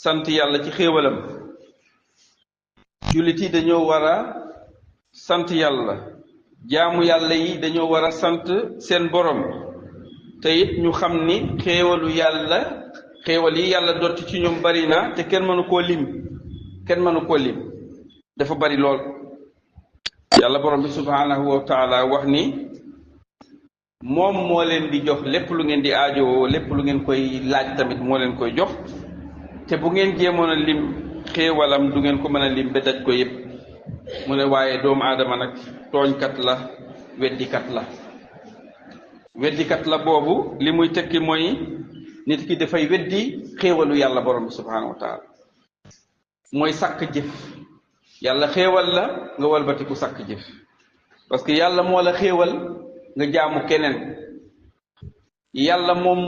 sant yàlla ci xéewalam jullit yi dañoo war a sant yàlla jaamu yàlla yi dañoo war a sant seen borom te it ñu xam ni xéewalu yàlla xéewal yi yàlla dotti ci ñoom bari na te kenn mënu koo lim dafa bari lool yàlla borom bi subhanahu wa taala wax ni moom moo leen di jox lépp lu ngeen di aajowoo lépp lu ngeen koy laaj tamit moo leen koy jox te bu ngeen jéemoon a lim xéewalam du ngeen ko mën a lim ba daj ko yépp mu ne waaye doomu aadama nag tooñkat la weddikat la boobu li muy tekki mooy nit ki dafay weddi xéewalu yàlla borom bi subhanahu wa taala mooy sàkk jëf yàlla xéewal la nga walbatiku sàkk jëf parce que yàlla moo la xéewal nga jaamu keneen yàlla moom